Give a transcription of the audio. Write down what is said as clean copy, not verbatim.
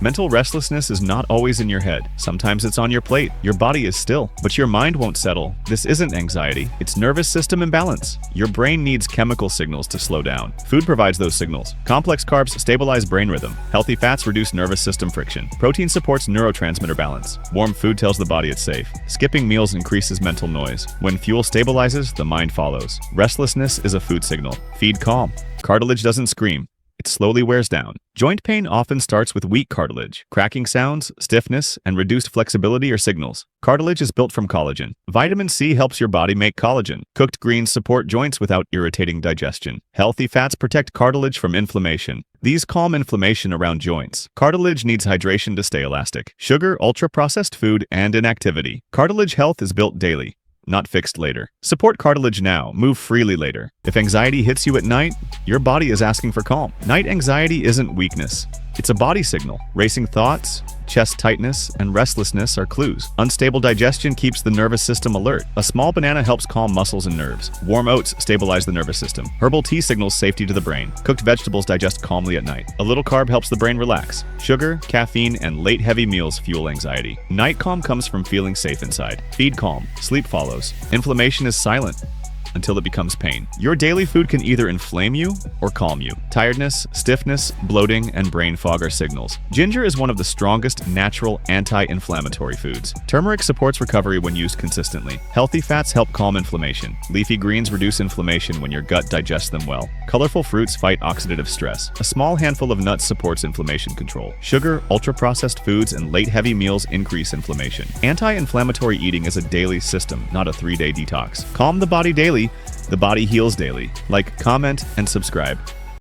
Mental restlessness is not always in your head. Sometimes it's on your plate. Your body is still, but your mind won't settle. This isn't anxiety. It's nervous system imbalance. Your brain needs chemical signals to slow down. Food provides those signals. Complex carbs stabilize brain rhythm. Healthy fats reduce nervous system friction. Protein supports neurotransmitter balance. Warm food tells the body it's safe. Skipping meals increases mental noise. When fuel stabilizes, the mind follows. Restlessness is a food signal. Feed calm. Cartilage doesn't scream. It slowly wears down. Joint pain often starts with weak cartilage. Cracking sounds, stiffness, and reduced flexibility are signals. Cartilage is built from collagen. Vitamin C helps your body make collagen. Cooked greens support joints without irritating digestion. Healthy fats protect cartilage from inflammation. These calm inflammation around joints. Cartilage needs hydration to stay elastic. Sugar, ultra-processed food, and inactivity. Cartilage health is built daily, not fixed later. Support cartilage now, move freely later. If anxiety hits you at night, your body is asking for calm. Night anxiety isn't weakness. It's a body signal. Racing thoughts, chest tightness, and restlessness are clues. Unstable digestion keeps the nervous system alert. A small banana helps calm muscles and nerves. Warm oats stabilize the nervous system. Herbal tea signals safety to the brain. Cooked vegetables digest calmly at night. A little carb helps the brain relax. Sugar, caffeine, and late heavy meals fuel anxiety. Night calm comes from feeling safe inside. Feed calm. Sleep follows. Inflammation is silent until it becomes pain. Your daily food can either inflame you or calm you. Tiredness, stiffness, bloating, and brain fog are signals. Ginger is one of the strongest natural anti-inflammatory foods. Turmeric supports recovery when used consistently. Healthy fats help calm inflammation. Leafy greens reduce inflammation when your gut digests them well. Colorful fruits fight oxidative stress. A small handful of nuts supports inflammation control. Sugar, ultra-processed foods, and late heavy meals increase inflammation. Anti-inflammatory eating is a daily system, not a 3-day detox. Calm the body daily. The body heals daily. Like, comment, and subscribe.